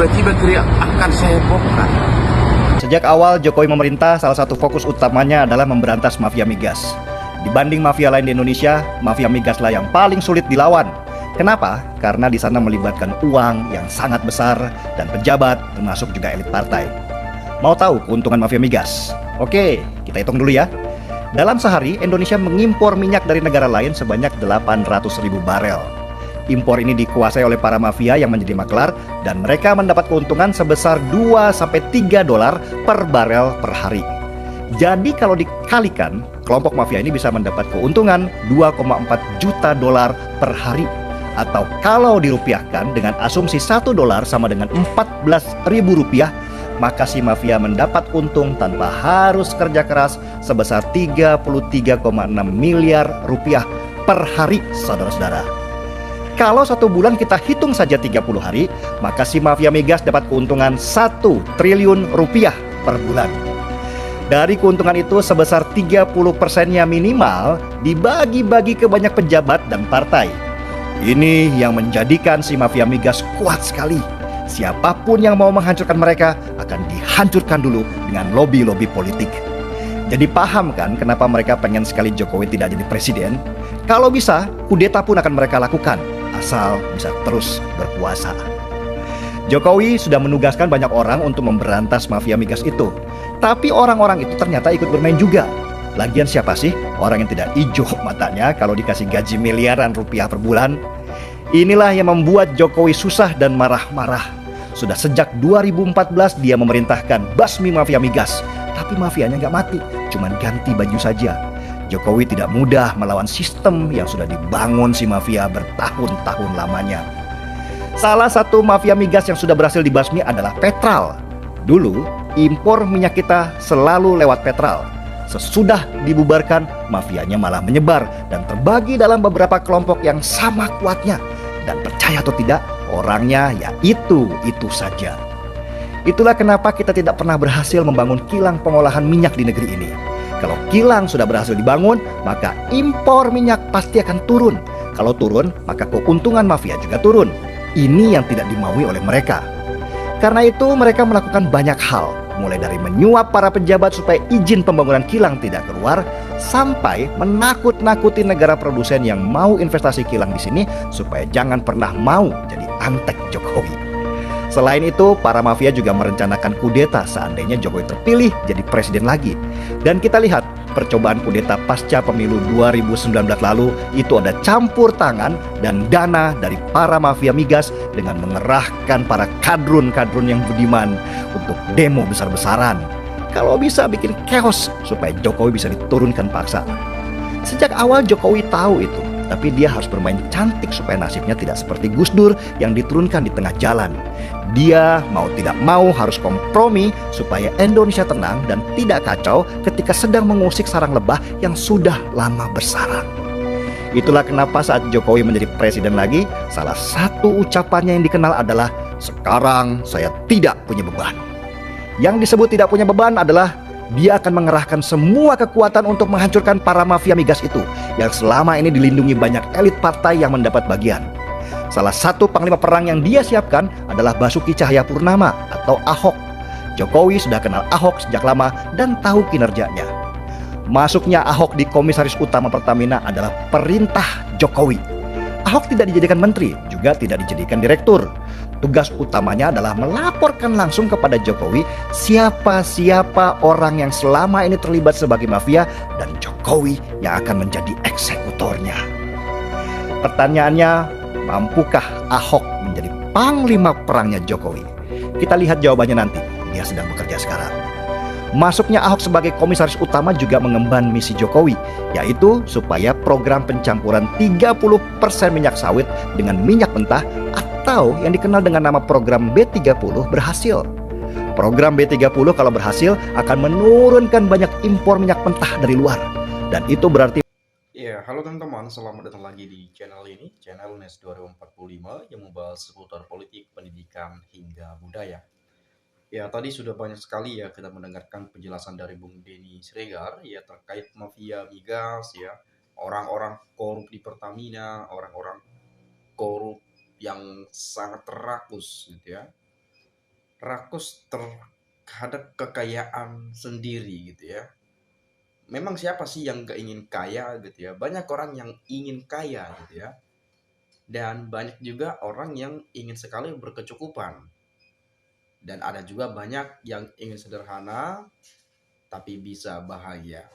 tiba-tiba teriak akan saya bongkar. Sejak awal Jokowi memerintah, salah satu fokus utamanya adalah memberantas mafia migas. Dibanding mafia lain di Indonesia, mafia migas lah yang paling sulit dilawan. Kenapa? Karena di sana melibatkan uang yang sangat besar dan pejabat, termasuk juga elit partai. Mau tahu keuntungan mafia migas? Oke, kita hitung dulu ya. Dalam sehari, Indonesia mengimpor minyak dari negara lain sebanyak 800.000 barel. Impor ini dikuasai oleh para mafia yang menjadi maklar dan mereka mendapat keuntungan sebesar 2-3 dolar per barel per hari. Jadi kalau dikalikan, kelompok mafia ini bisa mendapat keuntungan 2,4 juta dolar per hari. Atau kalau dirupiahkan dengan asumsi 1 dolar sama dengan 14.000 rupiah, maka si mafia mendapat untung tanpa harus kerja keras sebesar 33,6 miliar rupiah per hari, saudara-saudara. Kalau 1 bulan kita hitung saja 30 hari, maka si mafia migas dapat keuntungan 1 triliun rupiah per bulan. Dari keuntungan itu sebesar 30%-nya minimal dibagi-bagi ke banyak pejabat dan partai. Ini yang menjadikan si mafia migas kuat sekali. Siapapun yang mau menghancurkan mereka akan dihancurkan dulu dengan lobi-lobi politik. Jadi paham kan kenapa mereka pengen sekali Jokowi tidak jadi presiden? Kalau bisa, kudeta pun akan mereka lakukan, asal bisa terus berkuasa. Jokowi sudah menugaskan banyak orang untuk memberantas mafia migas itu. Tapi orang-orang itu ternyata ikut bermain juga. Lagian siapa sih orang yang tidak hijau matanya kalau dikasih gaji miliaran rupiah per bulan? Inilah yang membuat Jokowi susah dan marah-marah. Sudah sejak 2014 dia memerintahkan basmi mafia migas. Tapi mafianya nggak mati, cuman ganti baju saja. Jokowi tidak mudah melawan sistem yang sudah dibangun si mafia bertahun-tahun lamanya. Salah satu mafia migas yang sudah berhasil dibasmi adalah Petral. Dulu, impor minyak kita selalu lewat Petral. Sesudah dibubarkan, mafianya malah menyebar dan terbagi dalam beberapa kelompok yang sama kuatnya. Dan percaya atau tidak, orangnya ya itu saja. Itulah kenapa kita tidak pernah berhasil membangun kilang pengolahan minyak di negeri ini. Kalau kilang sudah berhasil dibangun, maka impor minyak pasti akan turun. Kalau turun, maka keuntungan mafia juga turun. Ini yang tidak dimaui oleh mereka. Karena itu mereka melakukan banyak hal, mulai dari menyuap para pejabat supaya izin pembangunan kilang tidak keluar, sampai menakut-nakuti negara produsen yang mau investasi kilang di sini supaya jangan pernah mau jadi antek Jokowi. Selain itu, para mafia juga merencanakan kudeta seandainya Jokowi terpilih jadi presiden lagi. Dan kita lihat percobaan kudeta pasca pemilu 2019 lalu itu ada campur tangan dan dana dari para mafia migas dengan mengerahkan para kadrun-kadrun yang budiman untuk demo besar-besaran. Kalau bisa bikin chaos supaya Jokowi bisa diturunkan paksa. Sejak awal Jokowi tahu itu, tapi dia harus bermain cantik supaya nasibnya tidak seperti Gus Dur yang diturunkan di tengah jalan. Dia mau tidak mau harus kompromi supaya Indonesia tenang dan tidak kacau ketika sedang mengusik sarang lebah yang sudah lama bersarang. Itulah kenapa saat Jokowi menjadi presiden lagi, salah satu ucapannya yang dikenal adalah, "Sekarang saya tidak punya beban." Yang disebut tidak punya beban adalah dia akan mengerahkan semua kekuatan untuk menghancurkan para mafia migas itu yang selama ini dilindungi banyak elit partai yang mendapat bagian. Salah satu panglima perang yang dia siapkan adalah Basuki Cahayapurnama atau Ahok. Jokowi sudah kenal Ahok sejak lama dan tahu kinerjanya. Masuknya Ahok di Komisaris Utama Pertamina adalah perintah Jokowi. Ahok tidak dijadikan menteri, juga tidak dijadikan direktur. Tugas utamanya adalah melaporkan langsung kepada Jokowi siapa-siapa orang yang selama ini terlibat sebagai mafia dan Jokowi yang akan menjadi eksekutornya. Pertanyaannya, mampukah Ahok menjadi panglima perangnya Jokowi? Kita lihat jawabannya nanti, dia sedang bekerja sekarang. Masuknya Ahok sebagai komisaris utama juga mengemban misi Jokowi, yaitu supaya program pencampuran 30% minyak sawit dengan minyak mentah atau yang dikenal dengan nama program B30 berhasil. Program B30 kalau berhasil akan menurunkan banyak impor minyak mentah dari luar. Dan itu berarti Ya, halo teman-teman, selamat datang lagi di channel ini, channel NES 2045 yang membahas seputar politik, pendidikan, hingga budaya. Ya, tadi sudah banyak sekali ya kita mendengarkan penjelasan dari Bung Denny Siregar ya terkait mafia migas ya, orang-orang korup di Pertamina, orang-orang korup yang sangat terakus gitu ya. rakus terhadap kekayaan sendiri gitu ya. Memang siapa sih yang gak ingin kaya gitu ya? Banyak orang yang ingin kaya gitu ya. Dan banyak juga orang yang ingin sekali berkecukupan. Dan ada juga banyak yang ingin sederhana tapi bisa bahagia.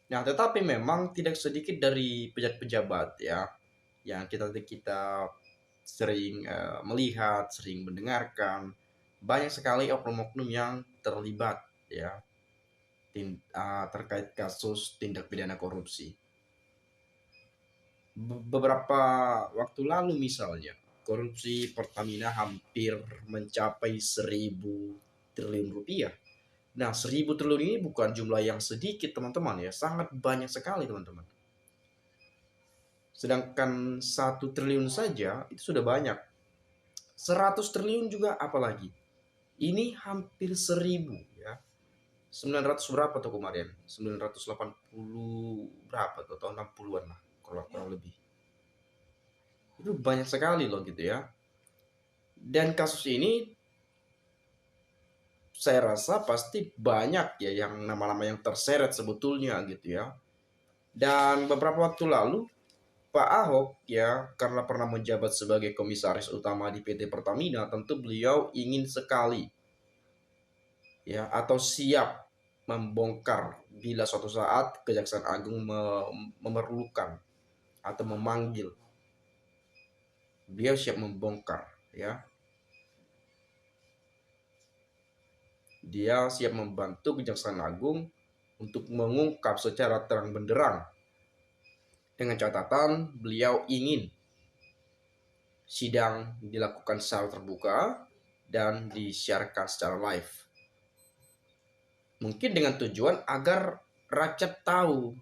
Nah, tetapi memang tidak sedikit dari pejabat-pejabat ya yang kita sering melihat, sering mendengarkan banyak sekali oknum-oknum yang terlibat ya terkait kasus tindak pidana korupsi. Beberapa waktu lalu misalnya, korupsi Pertamina hampir mencapai 1.000 triliun rupiah. Nah, 1.000 triliun ini bukan jumlah yang sedikit teman-teman ya, sangat banyak sekali teman-teman. Sedangkan 1 triliun saja itu sudah banyak. 100 triliun juga apalagi. Ini hampir 1.000 ya. 900 berapa tuh kemarin? 980 berapa tuh? Tahun 60-an lah, kurang lebih. Itu banyak sekali loh gitu ya. Dan kasus ini saya rasa pasti banyak ya yang nama-nama yang terseret sebetulnya gitu ya. Dan beberapa waktu lalu Pak Ahok ya, karena pernah menjabat sebagai komisaris utama di PT Pertamina, tentu beliau ingin sekali ya atau siap membongkar bila suatu saat Kejaksaan Agung memerlukan atau memanggil. Beliau siap membongkar ya. Dia siap membantu Kejaksaan Agung untuk mengungkap secara terang benderang. Dengan catatan beliau ingin sidang dilakukan secara terbuka dan disiarkan secara live. Mungkin dengan tujuan agar rakyat tahu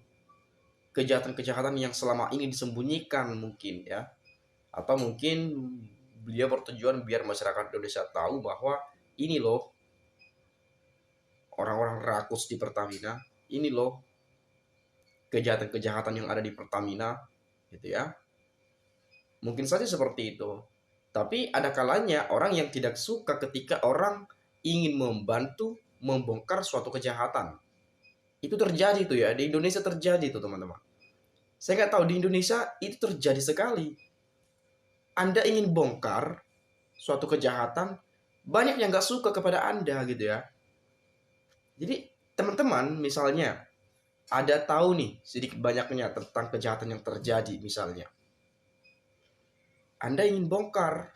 kejahatan-kejahatan yang selama ini disembunyikan mungkin ya. Atau mungkin beliau bertujuan biar masyarakat Indonesia tahu bahwa ini loh orang-orang rakus di Pertamina, ini loh kejahatan-kejahatan yang ada di Pertamina gitu ya. Mungkin saja seperti itu. Tapi ada kalanya orang yang tidak suka ketika orang ingin membantu membongkar suatu kejahatan. Itu terjadi tuh ya, di Indonesia terjadi tuh teman-teman. Saya nggak tahu di Indonesia itu terjadi sekali. Anda ingin bongkar suatu kejahatan, banyak yang nggak suka kepada Anda gitu ya. Jadi teman-teman misalnya ada tahu nih sedikit banyaknya tentang kejahatan yang terjadi misalnya. Anda ingin bongkar,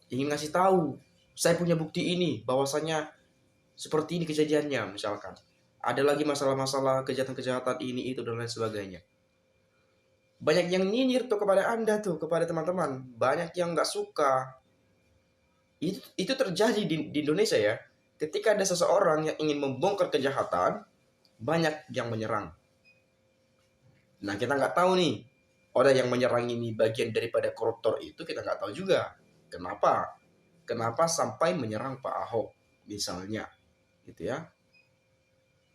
ingin ngasih tahu, saya punya bukti ini, bahwasanya seperti ini kejadiannya misalkan. Ada lagi masalah-masalah kejahatan-kejahatan ini, itu, dan lain sebagainya. Banyak yang nyinyir tuh kepada Anda tuh, kepada teman-teman. Banyak yang nggak suka. Itu terjadi di Indonesia ya. Ketika ada seseorang yang ingin membongkar kejahatan, banyak yang menyerang. Nah, kita nggak tahu nih, orang yang menyerang ini bagian daripada koruptor itu, kita nggak tahu juga. Kenapa? Kenapa sampai menyerang Pak Ahok misalnya, gitu ya.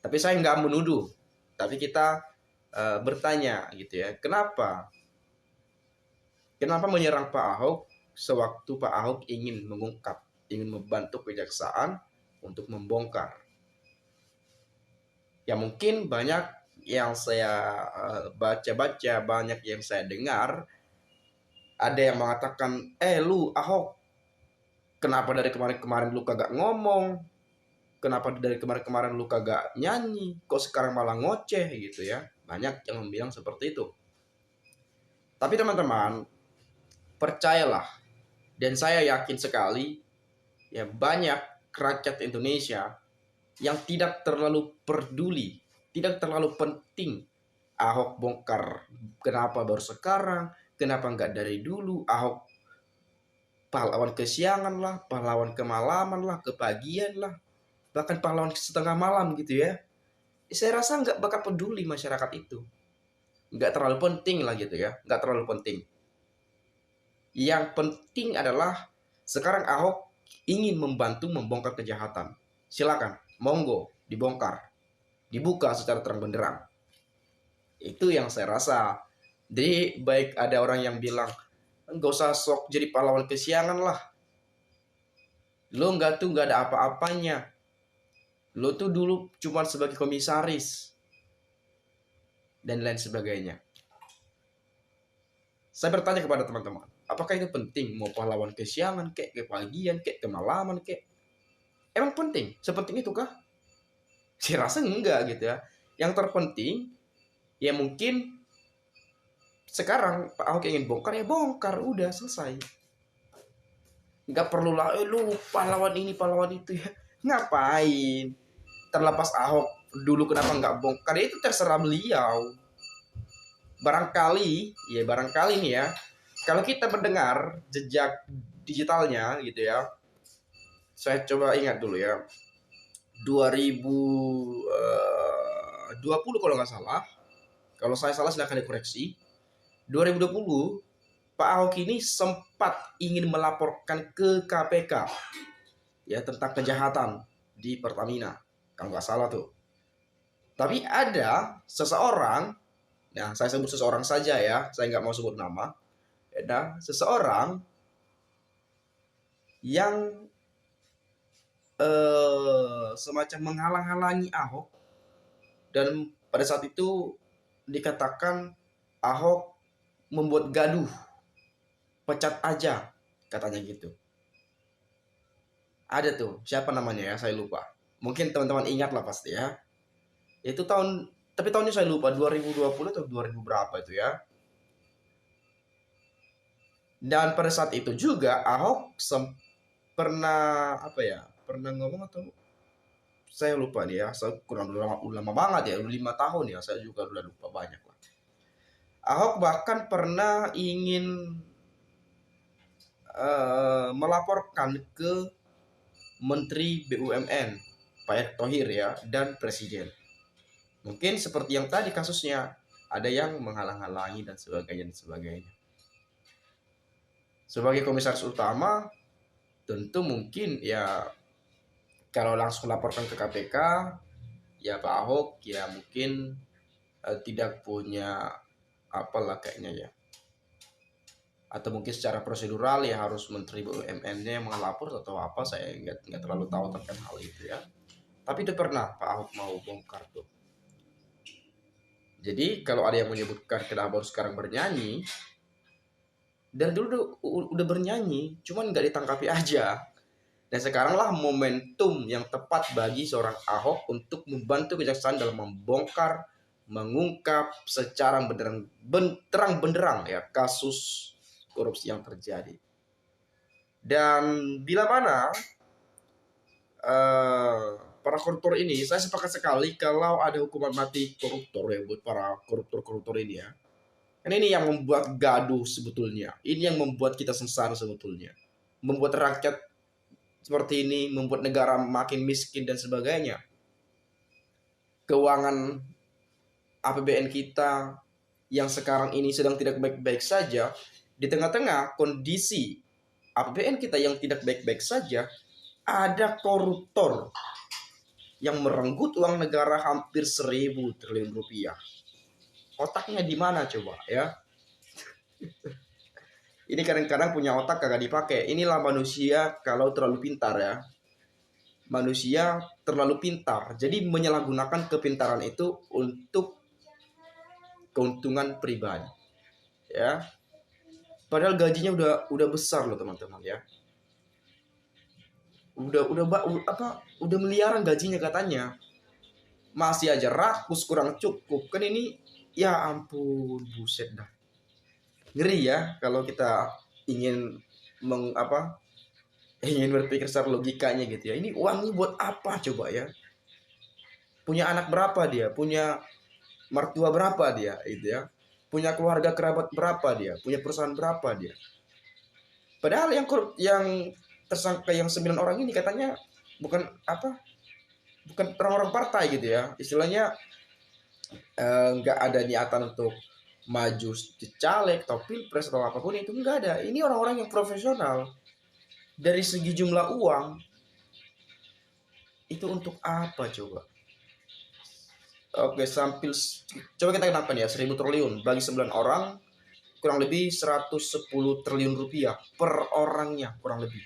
Tapi saya nggak menuduh, tapi kita bertanya gitu ya, kenapa menyerang Pak Ahok sewaktu Pak Ahok ingin mengungkap, ingin membantu kejaksaan untuk membongkar. Ya mungkin banyak yang saya baca-baca, banyak yang saya dengar, ada yang mengatakan, lu Ahok, kenapa dari kemarin-kemarin lu kagak ngomong? Kenapa dari kemarin-kemarin lu kagak nyanyi? Kok sekarang malah ngoceh gitu ya? Banyak yang bilang seperti itu. Tapi teman-teman, percayalah, dan saya yakin sekali, ya banyak rakyat Indonesia yang tidak terlalu peduli, tidak terlalu penting Ahok bongkar. Kenapa baru sekarang? Kenapa nggak dari dulu? Ahok pahlawan kesiangan lah, pahlawan kemalaman lah, kepagian lah, bahkan pahlawan setengah malam gitu ya. Saya rasa nggak bakal peduli masyarakat itu. Nggak terlalu penting lah gitu ya. Nggak terlalu penting. Yang penting adalah sekarang Ahok ingin membantu membongkar kejahatan. Silakan, monggo, dibongkar. Dibuka secara terang benderang. Itu yang saya rasa. Jadi baik ada orang yang bilang, nggak usah sok jadi pahlawan kesiangan lah. Lo nggak ada apa-apanya. Lo tuh dulu cuma sebagai komisaris dan lain sebagainya. Saya bertanya kepada teman-teman, apakah itu penting? Mau pahlawan kesiangan, kek kepagian, kek kemalaman, kek emang penting? Sepenting itu kah? Saya rasa enggak gitu ya. Yang terpenting ya mungkin sekarang Pak Ahok ingin bongkar ya bongkar, udah selesai. Nggak perlu lah, lu pahlawan ini pahlawan itu ya. Ngapain? Terlepas Ahok dulu kenapa nggak bongkar, itu terserah beliau. Barangkali nih ya, kalau kita mendengar jejak digitalnya gitu ya, saya coba ingat dulu ya, 2020 kalau nggak salah, kalau saya salah silahkan dikoreksi. 2020 Pak Ahok ini sempat ingin melaporkan ke KPK ya tentang kejahatan di Pertamina, kalau nggak salah tuh. Tapi ada seseorang, nah saya sebut seseorang saja ya, saya nggak mau sebut nama. Ada seseorang yang semacam menghalang-halangi Ahok, dan pada saat itu dikatakan Ahok membuat gaduh, pecat aja katanya gitu. Ada tuh, siapa namanya ya, saya lupa. Mungkin teman-teman ingat lah pasti ya. Itu tahun, tapi tahunnya saya lupa, 2020 atau 2000 berapa itu ya. Dan pada saat itu juga Ahok pernah ngomong atau saya lupa nih ya, saya kurang lama banget ya, udah 5 tahun ya, saya juga udah lupa banyak lah. Ahok bahkan pernah ingin melaporkan ke Menteri BUMN Pak Erick Thohir ya dan Presiden. Mungkin seperti yang tadi kasusnya, ada yang menghalang-halangi dan sebagainya. Sebagai komisaris utama, tentu mungkin ya kalau langsung laporkan ke KPK, ya Pak Ahok ya mungkin tidak punya apalah kayaknya ya. Atau mungkin secara prosedural ya harus Menteri BUMN-nya yang melapor atau apa, saya nggak terlalu tahu tentang hal itu ya. Tapi itu pernah Pak Ahok mau bongkar tuh. Jadi kalau ada yang menyebutkan kenapa baru sekarang bernyanyi, dan dulu udah bernyanyi, cuman nggak ditangkapi aja. Dan sekaranglah momentum yang tepat bagi seorang Ahok untuk membantu kejaksaan dalam membongkar, mengungkap secara terang benderang ya kasus korupsi yang terjadi. Dan bila mana para koruptor ini, saya sepakat sekali kalau ada hukuman mati koruptor ya buat para koruptor ini ya. Karena ini yang membuat gaduh sebetulnya. Ini yang membuat kita sengsara sebetulnya. Membuat rakyat seperti ini, membuat negara makin miskin dan sebagainya. Keuangan APBN kita yang sekarang ini sedang tidak baik-baik saja, di tengah-tengah kondisi APBN kita yang tidak baik-baik saja, ada koruptor yang merenggut uang negara hampir 1.000 triliun rupiah. Otaknya di mana coba ya? Ini kadang-kadang punya otak kagak dipakai. Inilah manusia kalau terlalu pintar ya. Manusia terlalu pintar. Jadi menyalahgunakan kepintaran itu untuk keuntungan pribadi. Ya. Padahal gajinya udah besar loh teman-teman ya. Udah miliaran gajinya katanya. Masih aja rakus, kurang cukup. Kan ini ya ampun, buset dah. Ngeri ya kalau kita ingin ingin berpikir secara logikanya gitu ya. Ini uangnya buat apa coba ya? Punya anak berapa dia? Punya mertua berapa dia gitu ya? Punya keluarga kerabat berapa dia? Punya perusahaan berapa dia? Padahal yang tersangka yang 9 orang ini katanya bukan orang-orang partai gitu ya. Istilahnya nggak ada niatan untuk maju caleg atau pilpres atau apapun itu, nggak ada. Ini orang-orang yang profesional. Dari segi jumlah uang itu untuk apa coba? Oke, coba kita kenapa ya 1.000 triliun bagi 9 orang kurang lebih 110 triliun rupiah per orangnya kurang lebih.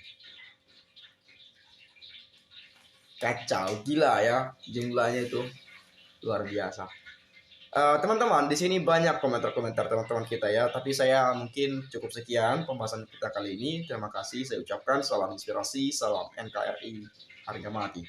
kacau, gila ya jumlahnya itu luar biasa. Teman-teman, di sini banyak komentar-komentar teman-teman kita ya, tapi saya mungkin cukup sekian pembahasan kita kali ini. Terima kasih, saya ucapkan salam inspirasi, salam NKRI, harga mati.